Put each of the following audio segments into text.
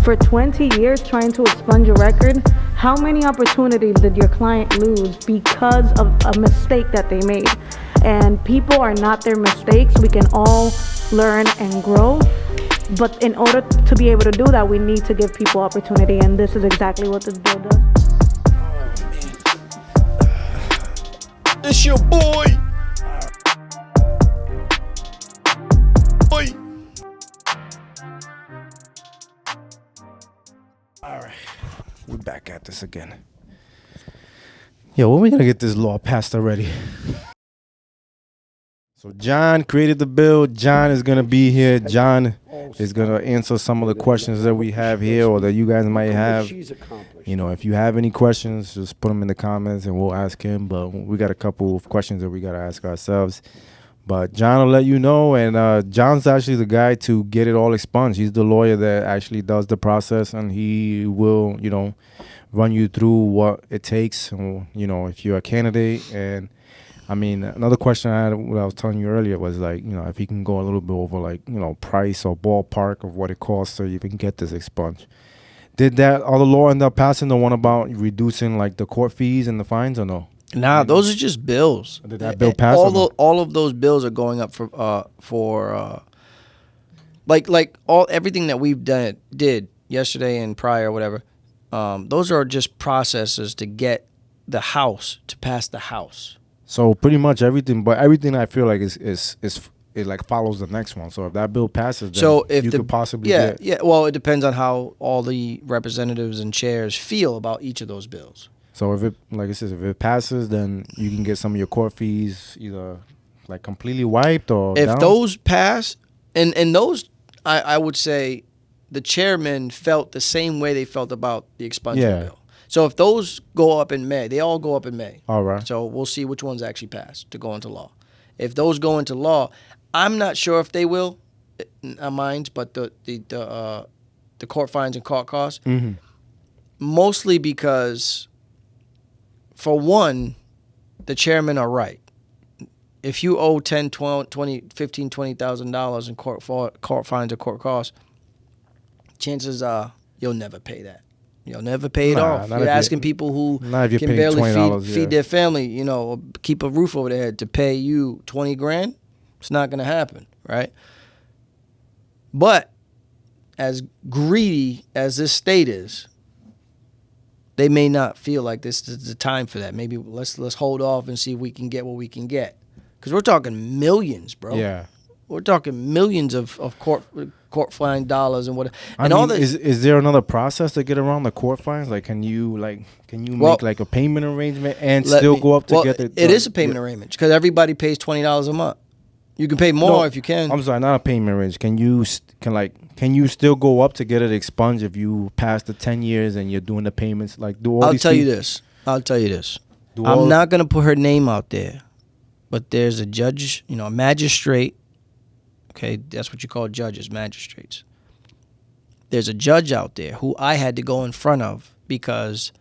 For 20 years trying to expunge a record, how many opportunities did your client lose because of a mistake that they made? And people are not their mistakes. We can all learn and grow. But in order to be able to do that, we need to give people opportunity. And this is exactly what this bill does. It's your boy. All right, we're back at this again. Yo, when we gonna get this law passed already? So John created the bill. John is gonna be here. John is gonna answer some of the questions that we have here, or that you guys might have. You know, if you have any questions, just put them in the comments, and we'll ask him. But we got a couple of questions that we gotta ask ourselves. But John will let you know, and John's actually the guy to get it all expunged. He's the lawyer that actually does the process, and he will, you know, run you through what it takes, you know, if you're a candidate. And, I mean, another question I had, what I was telling you earlier, was, like, you know, if he can go a little bit over, like, you know, price or ballpark of what it costs so you can get this expunged. Did that other law end up passing, the one about reducing, like, the court fees and the fines, or no? Nah, those are just bills. Did that bill pass? All of those bills are going up like everything that we've did yesterday and prior or whatever. Those are just processes to get the House to pass the House. So pretty much everything, but everything I feel like is it like follows the next one. So if that bill passes, then so if you could possibly get. Well, it depends on how all the representatives and chairs feel about each of those bills. So if it, like I said, if it passes, then you can get some of your court fees either like completely wiped or if down? Those pass, and those, I would say the chairman felt the same way they felt about the expungement bill. So if those go up in May, they all go up in May. All right. So we'll see which ones actually pass to go into law. If those go into law, I'm not sure if they will, mine, but the court fines and court costs, mostly because, for one, the chairmen are right. If you owe $10,000, $20,000, $15,000, $20,000 in court fines or court costs, chances are you'll never pay that. You'll never pay it off. You're asking people who can barely feed their family, you know, or keep a roof over their head, to pay you $20,000. It's not going to happen, right? But as greedy as this state is, they may not feel like this is the time for that. Maybe let's hold off and see if we can get what we can get. Because we're talking millions, bro. Yeah. We're talking millions of court fine dollars and whatever. Is there another process to get around the court fines? Like, can you make like a payment arrangement and still go up to get it? It is a payment arrangement because everybody pays $20 a month. You can pay more if you can. I'm sorry, not a payment arrangement. Can you still go up to get it expunged if you pass the 10 years and you're doing the payments? Like, I'll tell you this. I'm not gonna put her name out there, but there's a judge, you know, a magistrate. Okay, that's what you call judges, magistrates. There's a judge out there who I had to go in front of because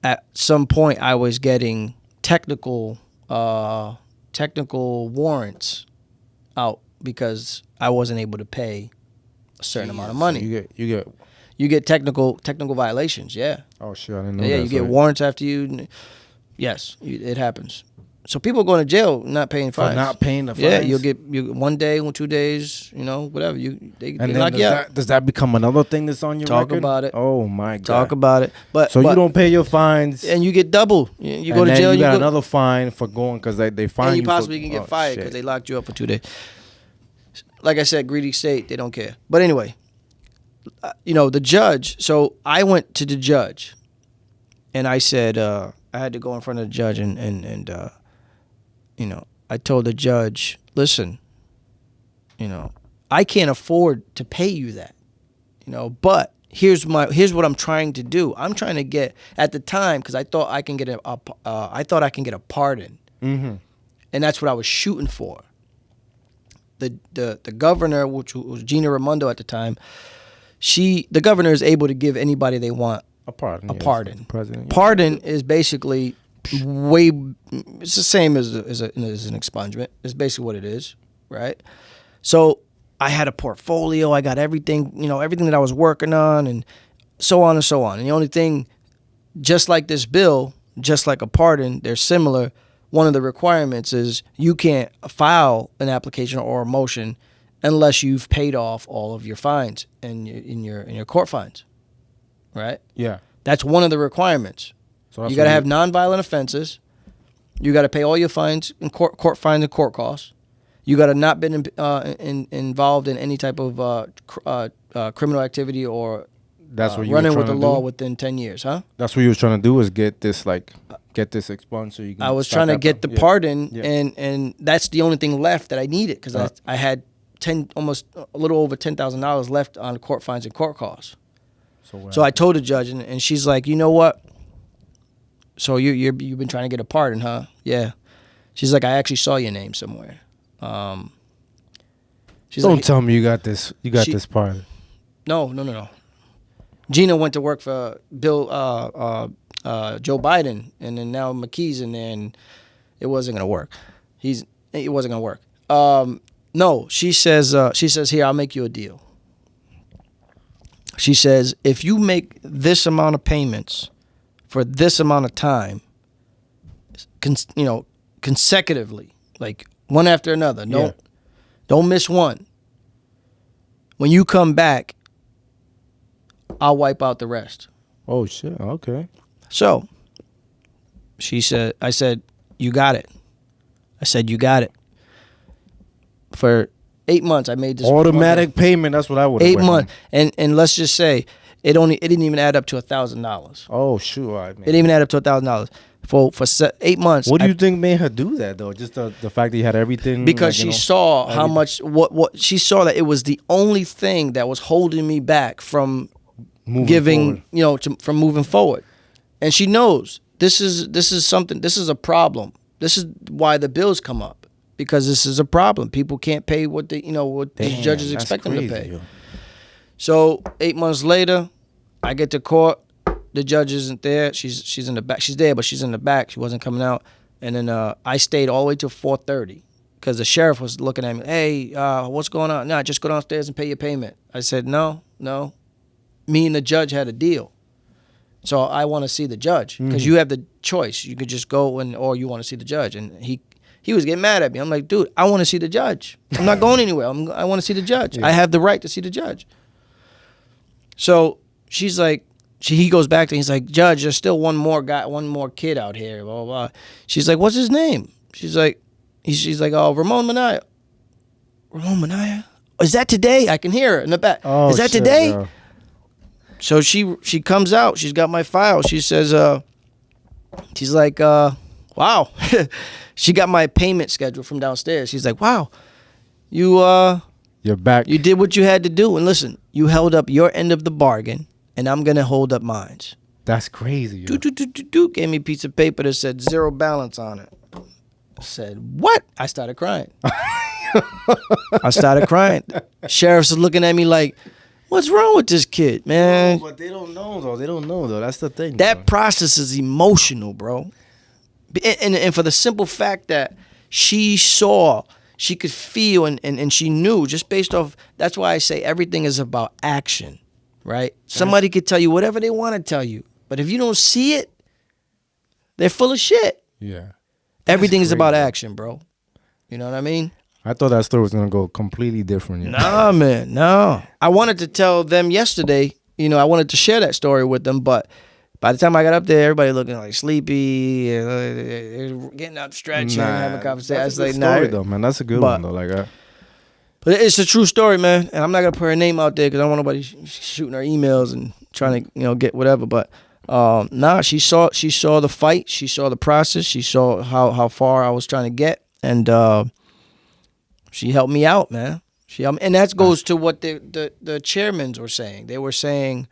at some point I was getting technical warrants out because I wasn't able to pay a certain amount of money. So you get technical violations. Yeah. Oh shit, I didn't know that. Yeah, you get warrants after you. Yes, it happens. So people going to jail not paying fines. For not paying the fines. Yeah, you'll get 1 day, 2 days, you know, whatever. They knock you out. Does that become another thing that's on your record? Talk about it. Oh my God. Talk about it. But you don't pay your fines, and you get double. You go to jail. You got another fine for going because they fine you. And you possibly can get fired because they locked you up for 2 days. Like I said, greedy state. They don't care. But anyway, you know, the judge. So I went to the judge, and I said I had to go in front of the judge and you know, I told the judge, listen, you know, I can't afford to pay you that, you know, but here's what I'm trying to do. I'm trying to get, at the time, because I thought I can get a pardon, and that's what I was shooting for. The governor, which was Gina Raimondo at the time, the governor is able to give anybody they want a pardon. President. Pardon is basically it's the same as an expungement. It's basically what it is, right? So I had a portfolio. I got everything, everything that I was working on, and so on and so on. And the only thing, just like this bill, just like a pardon, they're similar. One of the requirements is you can't file an application or a motion unless you've paid off all of your fines and in your court fines, right? Yeah. That's one of the requirements. So that's You got to what have nonviolent offenses. You got to pay all your fines and court fines and court costs. You got to not been involved in any type of criminal activity or That's what you running were with the trying to law do? within 10 years, huh? That's what you was trying to do, is get this expunged so you can. I was stop trying to that get the problem. pardon, Yeah. and that's the only thing left that I needed, because I had almost a little over $10,000 left on court fines and court costs. So I told the judge, and she's like, you know what? So you've been trying to get a pardon, huh? Yeah. She's like, I actually saw your name somewhere. She's Don't like, tell me you got this. You got this pardon. No. Gina went to work for Joe Biden, and then now McKee's in there, and it wasn't gonna work. It wasn't gonna work. No, she says, here, I'll make you a deal. She says, if you make this amount of payments for this amount of time, consecutively, like one after another, don't miss one. When you come back, I'll wipe out the rest. Oh shit. Okay. So I said, you got it. I said, you got it. For 8 months, I made this Automatic payment. That's what I would. 8 months, and let's just say it didn't even add up to $1,000. Oh sure. I mean, It didn't even add up to $1,000 for 8 months. what do you think made her do that though? Just the fact that you had everything. Because she saw how much what she saw, that it was the only thing that was holding me back from moving forward. from moving forward. And she knows this is something. This is a problem. This is why the bills come up, because this is a problem. People can't pay what the judges expect them to pay. Yo. So 8 months later, I get to court. The judge isn't there. She's in the back. She's there, but she's in the back. She wasn't coming out. And then I stayed all the way till 4:30 because the sheriff was looking at me. Hey, what's going on? No, just go downstairs and pay your payment. I said, no. Me and the judge had a deal. So I want to see the judge, because you have the choice. You could just go or you want to see the judge. And he was getting mad at me. I'm like, dude, I want to see the judge. I'm not going anywhere. I want to see the judge. Yeah. I have the right to see the judge. So she's like, he goes back to, he's like, Judge, there's still one more kid out here, blah, blah, blah. She's like, what's his name? She's like, oh, Ramon Minaya. Ramon Minaya? Is that today? I can hear her in the back. Oh, is that shit, today? Yo. So she comes out. She's got my file. She says, she's like, wow. She got my payment schedule from downstairs. She's like, wow, you're back. You did what you had to do. And listen, you held up your end of the bargain, and I'm going to hold up mine. That's crazy. Yo. Gave me a piece of paper that said zero balance on it. I said, what? I started crying. Sheriff's looking at me like, what's wrong with this kid, man? But they don't know though. That's the thing. That process is emotional, bro. And for the simple fact that she saw, she could feel, and she knew, just based off, that's why I say everything is about action, right? Somebody could tell you whatever they want to tell you, but if you don't see it, they're full of shit. Yeah. Everything is about action, bro. You know what I mean? I thought that story was gonna go completely different. Yeah. Nah, man, no. I wanted to tell them yesterday. I wanted to share that story with them, but by the time I got up there, everybody looking like sleepy, getting up, stretching, having a conversation. That's a good story, though, man. That's a good one, though. But it's a true story, man. And I'm not gonna put her name out there because I don't want nobody shooting her emails and trying to, get whatever. But she saw the fight, she saw the process, she saw how far I was trying to get, and she helped me out, man. And that goes to what the chairmen were saying. They were saying,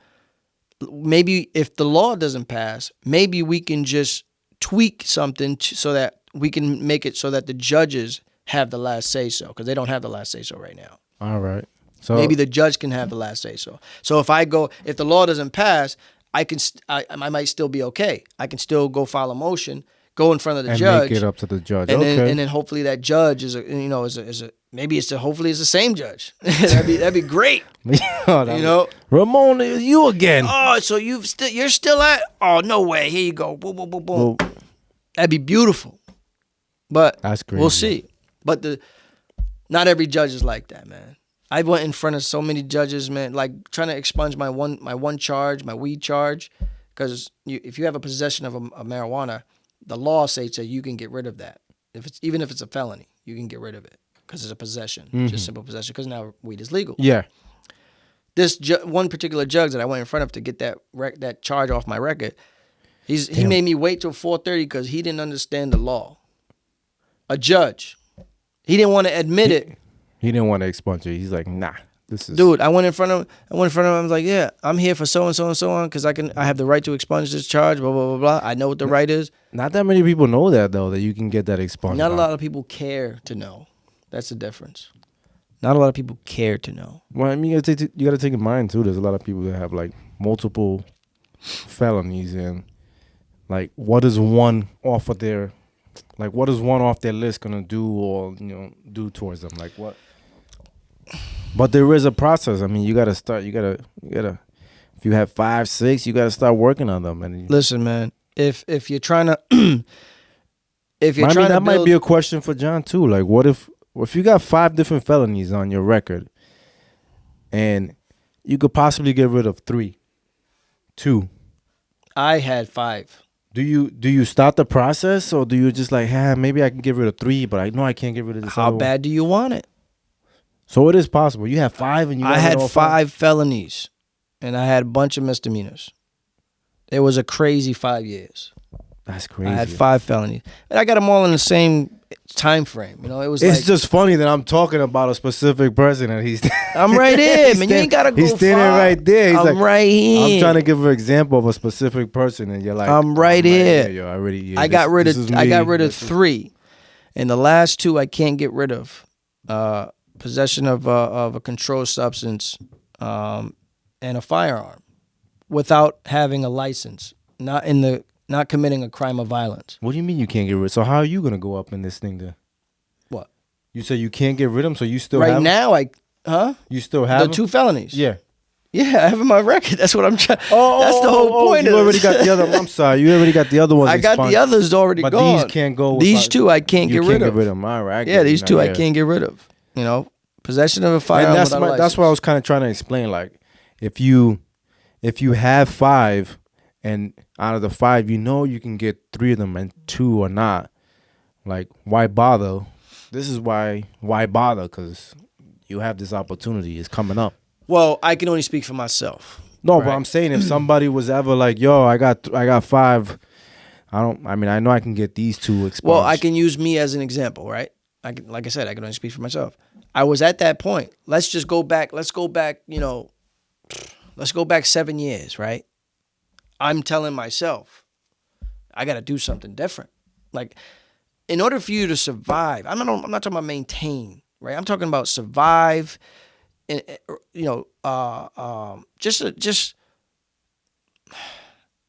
maybe if the law doesn't pass, maybe we can just tweak something so that we can make it so that the judges have the last say so, because they don't have the last say so right now. All right. So maybe the judge can have the last say so. So if the law doesn't pass, I might still be okay. I can still go file a motion, go in front of the and judge, make it up to the judge. and Okay. then hopefully that judge is a maybe hopefully it's the same judge. that'd be great. Ramon, it's you again. Oh, so you're still at? Oh, no way. Here you go. Boom, boom, boom, boom. Well, That'd be beautiful. But that's crazy. we'll see. But not every judge is like that, man. I went in front of so many judges, man, like trying to expunge my one charge, my weed charge, because if you have a possession of a marijuana, the law states that you can get rid of that. Even if it's a felony, you can get rid of it because it's a possession, just simple possession. Because now weed is legal. Yeah. This one particular judge that I went in front of to get that charge off my record, he made me wait till 4:30 because he didn't understand the law. A judge, he didn't want to admit it. He didn't want to expunge it. He's like, nah, this is. Dude, I went in front of him. I was like, yeah, I'm here for so and so and so on because I have the right to expunge this charge. Blah blah blah blah. I know what the right is. Not that many people know that though, that you can get that expunged. Not a lot of people care to know. That's the difference. Not a lot of people care to know. Well, I mean, you gotta take in mind too. There's a lot of people that have like multiple felonies, and like, what is one off their list gonna do, or do towards them? Like what? But there is a process. I mean, you gotta start. You gotta. If you have 5, 6, you gotta start working on them. And listen, man, if you're trying to, that might be a question for John too. Like, what if you got 5 different felonies on your record, and you could possibly get rid of 3, 2? I had 5. Do you start the process, or do you just like, maybe I can get rid of 3, but I know I can't get rid of this? How bad do you want it? So it is possible. You have 5, and I had 5 felonies, and I had a bunch of misdemeanors. It was a crazy 5 years. That's crazy. I had 5 felonies, and I got them all in the same time frame. It was. It's just funny that I'm talking about a specific person, and he's. I'm right here, man. You ain't gotta go. He's standing right there. He's I'm right here. I'm trying to give an example of a specific person, and you're like, I'm right here. Yo, I got rid of 3, and the last 2 I can't get rid of. Possession of a controlled substance, and a firearm, without having a license, not committing a crime of violence. What do you mean you can't get rid? So how are you gonna go up in this thing? What? You say you can't get rid of them, so you still right have now? You still have the 2 felonies? Yeah. Yeah, I have in my record. That's what I'm trying. That's the whole point. You already got the other. I'm sorry. You already got the other ones. I got the others already but gone. These can't go. These 2 I can't get rid of. Get rid of them. All right. Yeah, these 2 I can't get rid of. Possession of a firearm. And that's what I was kind of trying to explain. Like, if you have 5, and out of the 5, you can get 3 of them, and 2 or not. Like, why bother? This is why bother? Because you have this opportunity. It's coming up. Well, I can only speak for myself. No, right? But I'm saying if somebody was ever like, yo, I got 5. I know I can get these 2 expunged. Well, I can use me as an example, right? Like I said, I can only speak for myself. I was at that point. Let's just go back. Let's go back 7 years, right? I'm telling myself, I got to do something different. Like, in order for you to survive, I'm not talking about maintain, right? I'm talking about survive. And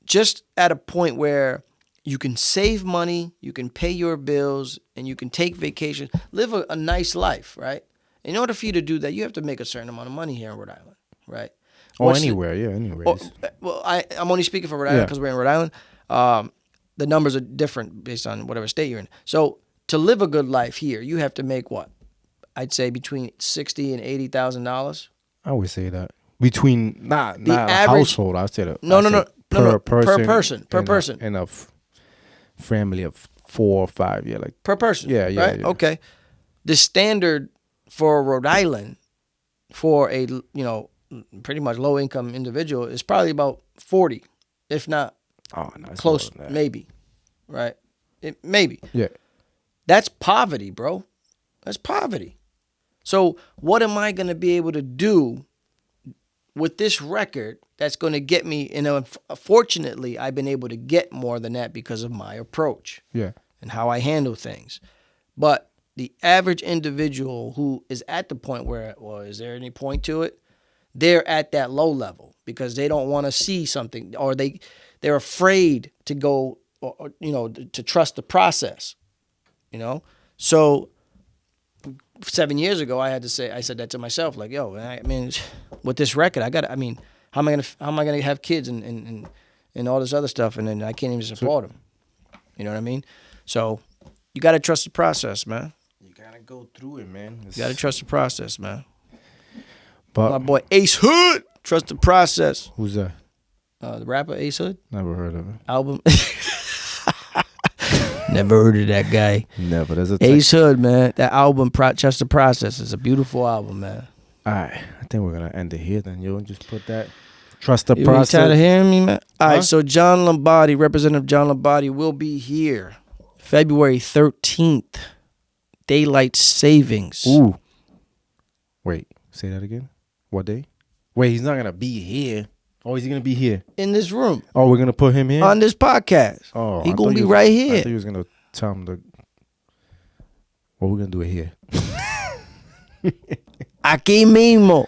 just at a point where you can save money, you can pay your bills, and you can take vacation, live a nice life, right? In order for you to do that, you have to make a certain amount of money here in Rhode Island, right? Anywhere. Well, I'm only speaking for Rhode Island because we're in Rhode Island. The numbers are different based on whatever state you're in. So to live a good life here, you have to make what? I'd say between $60,000 and $80,000. I would say that between not the average household. I'd say that. No, per person in a family of 4 or 5. Yeah, like per person. Yeah, right? Yeah. Okay. The standard for Rhode Island for a pretty much low income individual is probably about 40, if not close, maybe, right? Maybe. Yeah. That's poverty, bro. That's poverty. So what am I going to be able to do with this record that's going to get me, fortunately, I've been able to get more than that because of my approach and how I handle things. But the average individual who is at the point where, well, is there any point to it? They're at that low level because they don't want to see something, or they're afraid to go or to trust the process. So 7 years ago, I said that to myself, like, yo, I mean, with this record, how am I gonna have kids and all this other stuff, and then I can't even support them. You know what I mean? So you got to trust the process, man. You gotta go through it, man. You got to trust the process, man. But My boy Ace Hood, trust the process. who's that? The rapper Ace Hood. Never heard of it. Album. Never heard of that guy. Never. There's a Ace Hood, man. That album, Trust the Process, is a beautiful album, man. All right, I think we're gonna end it here. Then you'll just put that. Trust the You process. tired of hearing me, man? All Huh? right, so John Lombardi, Representative John Lombardi, will be here February 13th. Daylight savings. Ooh. Wait, say that again. What day? Wait, he's not gonna be here. Oh, he's gonna be here. In this room. Oh, we're gonna put him here. On this podcast. Oh, He I gonna thought be you was- right I here. thought you was gonna tell him to. Well, we're gonna do it here. Aquí mismo.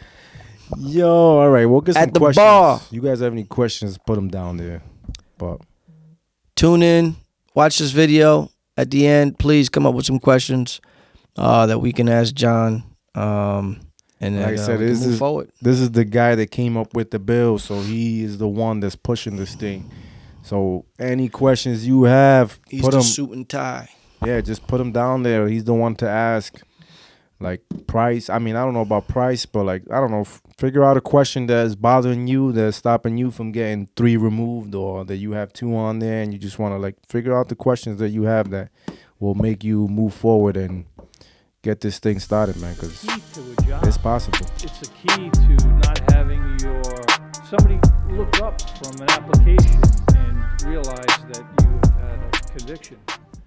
Yo, all right. We'll get some At the questions. bar. You guys have any questions? Put them down there. But Tune in. Watch this video. At the end, please come up with some questions that we can ask John. And then like I said, we can this move is forward. this is the guy that came up with the bill, so he is the one that's pushing this thing. So any questions you have, He's put the them. suit and tie. Yeah, just put him down there. He's the one to ask. Like price. I mean, I don't know about price, but like I don't know. Figure out a question that's bothering you, that's stopping you from getting 3 removed, or that you have 2 on there, and you just want to like figure out the questions that you have that will make you move forward and get this thing started, man. Because Key to a job. it's possible. It's the key to not having somebody look up from an application and realize that you have had a conviction.